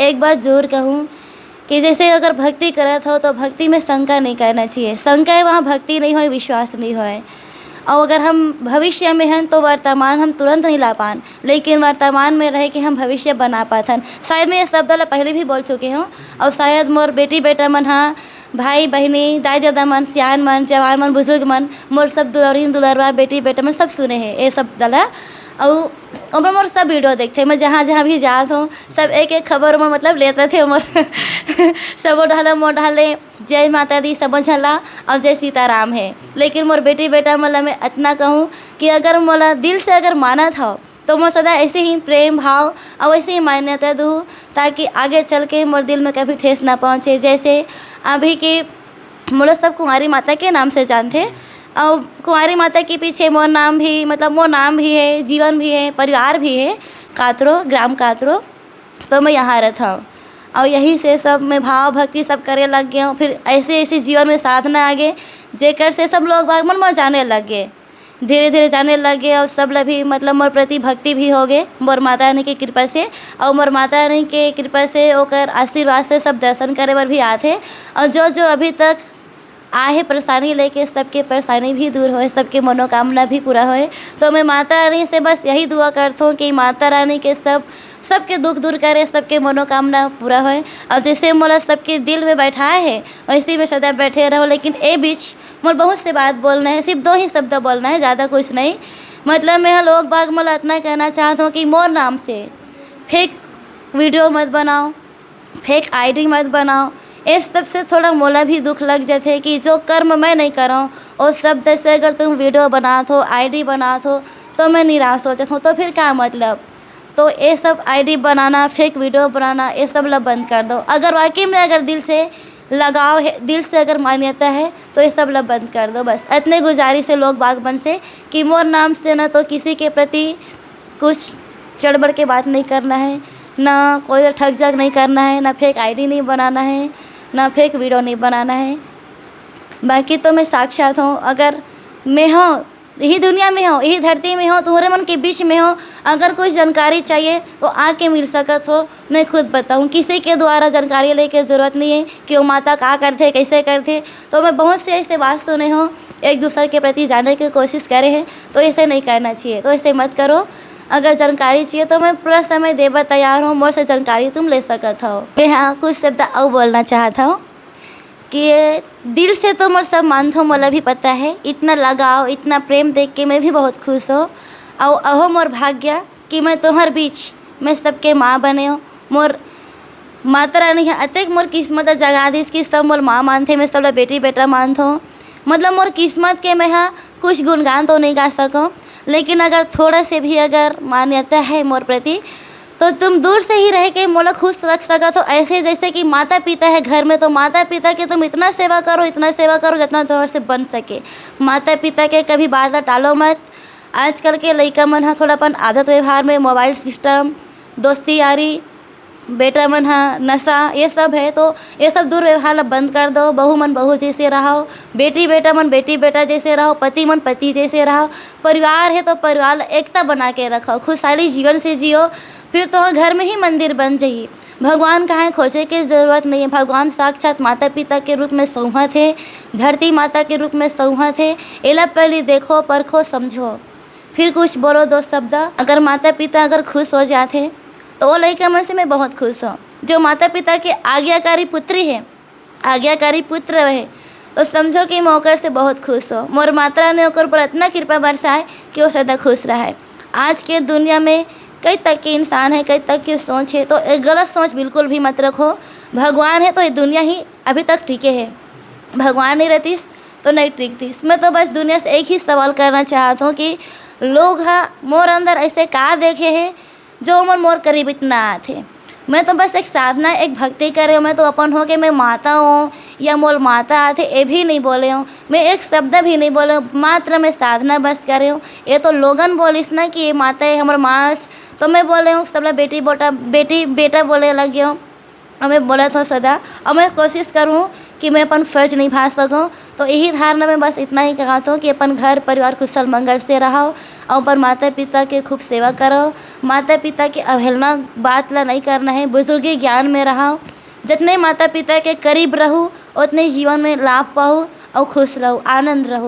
एक बात ज़रूर कहूँ कि जैसे अगर भक्ति करत हो तो भक्ति में शंका नहीं करना चाहिए। शंका है वहाँ भक्ति नहीं होए, विश्वास नहीं होए। और अगर हम भविष्य में हैं तो वर्तमान हम तुरंत नहीं ला पान, लेकिन वर्तमान में रह के हम भविष्य बना पाथन। शायद मैं ये शब्द ला पहले भी बोल चुकी हूँ, और शायद मोर बेटी बेटा मन हाँ, भाई बहनी, दाई दादा मन, सियान मन, जवान मन, बुजुर्ग मन, मोर सब दुलरिन दुलरवा बेटी बेटा मन सब सुने हैं ये शब्द ला। और उमर मोर सब वीडियो देखते, मैं जहाँ जहाँ भी जात हूँ सब एक एक खबर में मतलब लेते थे उमर सब डाले मोर डाले जय माता दी सब झला और जय सीताराम है। लेकिन मोर बेटी बेटा मतलब मैं इतना कहूँ कि अगर मोला दिल से अगर माना था तो मैं सदा ऐसे ही प्रेम भाव और वैसे ही मान्यता दूँ, ताकि आगे चल के मोर दिल में कभी ठेस ना पहुँचे। जैसे अभी के मोला सब कुमारी माता के नाम से जानते, और कुंवारी माता के पीछे मोर नाम भी मतलब मोर नाम भी है, जीवन भी है, परिवार भी है, कातरो ग्राम कातरो। तो मैं यहाँ रहता हूँ और यहीं से सब मैं भाव भक्ति सब करे लग गया हूँ। फिर ऐसे ऐसे जीवन में साधना आगे जेकर से सब लोग बाग मन जाने लग गए, धीरे धीरे जाने लग गए। और सब भी मतलब मोर प्रति भक्ति भी हो गए मोर माता रानी की कृपा से। और मोर माता रानी के कृपा से ओकर आशीर्वाद से सब दर्शन करे बर भी आते। और जो अभी तक आहे परेशानी लेके सबके परेशानी भी दूर होए, सबके मनोकामना भी पूरा होए। तो मैं माता रानी से बस यही दुआ करता हूँ कि माता रानी के सबके दुख दूर करे, सबके मनोकामना पूरा होए। और जैसे मोला सबके दिल में बैठाए है वैसे मैं सदा बैठे रहो। लेकिन ए बीच मोर बहुत से बात बोलना है, सिर्फ 2 ही शब्द बोलना है, ज़्यादा कुछ नहीं। मतलब मैं लोग बाग मोला इतना कहना चाहता हूँ कि मोर नाम से फेक वीडियो मत बनाओ, फेक आईडी मत बनाओ। इस सब से थोड़ा मोला भी दुख लग जाते कि जो कर्म मैं नहीं कर रहा हूँ उस शब्द से अगर तुम वीडियो बनात हो, आईडी बनात हो तो मैं निराश हो जाता हूँ। तो फिर क्या मतलब। तो ये सब आईडी बनाना, फेक वीडियो बनाना, ये सब ला बंद कर दो। अगर वाकई में अगर दिल से लगाव है, दिल से अगर मान्यता है तो ये सब ला बंद कर दो। बस इतने गुजारिश है लोग बागबन से कि मोर नाम से ना तो किसी के प्रति कुछ चढ़ के बात नहीं करना है, ना कोई ठग जग नहीं करना है, ना फेक आईडी नहीं बनाना है, ना फेक वीडियो नहीं बनाना है। बाकी तो मैं साक्षात हूँ। अगर मैं हूँ यही दुनिया में हो, यही धरती में हो, तुम्हारे मन के बीच में हो, अगर कुछ जानकारी चाहिए तो आके मिल सकत हो। मैं खुद बताऊँ, किसी के द्वारा जानकारी लेके ज़रूरत नहीं है कि वो माता क्या करते, कैसे करते। तो मैं बहुत से ऐसे बात सुने हो, एक दूसरे के प्रति जानने की कोशिश करे हैं, तो ऐसे नहीं करना चाहिए। तो ऐसे मत करो। अगर जानकारी चाहिए तो मैं पूरा समय देवर तैयार हूँ, मोर से जानकारी तुम ले सकत हो। मैं हाँ कुछ शब्द और बोलना चाहता हूँ कि दिल से तो मोर सब मानता हूँ, मोला भी पता है। इतना लगाव, इतना प्रेम देख के मैं भी बहुत खुश हूँ। और अहो मोर भाग्य कि मैं तुम्हार बीच मैं सबके माँ बने हो। मोर माता रानी है अतक मोर किस्मत जगा दी कि सब मोर माँ मानते, मैं सब बेटी बेटा मानता हूँ। मतलब मोर किस्मत के मैं हाँ कुछ गुणगान तो नहीं गा सकूँ, लेकिन अगर थोड़ा से भी अगर मान्यता है मोर प्रति तो तुम दूर से ही रह के मोला खुश रख सका। तो ऐसे जैसे कि माता पिता है घर में, तो माता पिता के तुम इतना सेवा करो, इतना सेवा करो जितना तुम्हारे से बन सके। माता पिता के कभी बात टालो मत। आजकल के लड़का मन हाँ थोड़ापन आदत व्यवहार में मोबाइल सिस्टम, दोस्ती यारी, बेटा मन हाँ नशा, ये सब है। तो ये सब दुर्व्यवहार बंद कर दो। बहू मन बहू जैसे रहो, बेटी बेटा मन बेटी बेटा जैसे रहो, पति मन पति जैसे रहो। परिवार है तो परिवार एकता बना के रखो, खुशहाली जीवन से जियो। फिर तो घर में ही मंदिर बन जाइए। भगवान कहाँ खोजे की ज़रूरत नहीं है। भगवान साक्षात माता पिता के रूप में संहत है, धरती माता के रूप में संहत है। एला पहले देखो, परखो, समझो, फिर कुछ बोलो 2 शब्द। अगर माता पिता अगर खुश हो जाते तो वो लड़का मन से मैं बहुत खुश हूँ। जो माता पिता के आज्ञाकारी पुत्री है, आज्ञाकारी पुत्र है, तो समझो कि मैं ओकर से बहुत खुश हूँ। मोर माता ने ओकर पर इतना कृपा बरसाए कि वो सदा खुश रहे। आज के दुनिया में कई तक के इंसान है, कई तक की सोच है, तो एक गलत सोच बिल्कुल भी मत रखो। भगवान है तो ये दुनिया ही अभी तक टिके है, भगवान नहीं रहतीस तो नहीं टिकतीस। मैं तो बस दुनिया से एक ही सवाल करना चाहता हूँ कि लोग हाँ मोर अंदर ऐसे का देखे हैं जो मोर करीब इतना आते। मैं तो बस एक साधना, एक भक्ति करे हूँ। मैं तो अपन हो कि मैं माता हूँ या मोर माता आते ये भी नहीं बोले हूँ, मैं एक शब्द भी नहीं बोले हूँ, मात्र मैं साधना बस करे हूँ। ये तो लोगन बोलिस ना कि ये माता है हमारे मास, तो मैं बोले हूँ सब बेटी बेटा बोले लगे हूँ। और मैं बोला था सदा, और मैं कोशिश करूँ कि मैं अपन फर्ज निभा सकूँ। तो यही धारणा में बस इतना ही कहता हूँ कि अपन घर परिवार कुशल मंगल से रहो और पर माता पिता के खूब सेवा करो। माता पिता की अवहेलना बात ला नहीं करना है, बुजुर्गी ज्ञान में रहो। जितने माता पिता के करीब रहो उतने जीवन में लाभ पाओ और खुश रहो, आनंद रहो।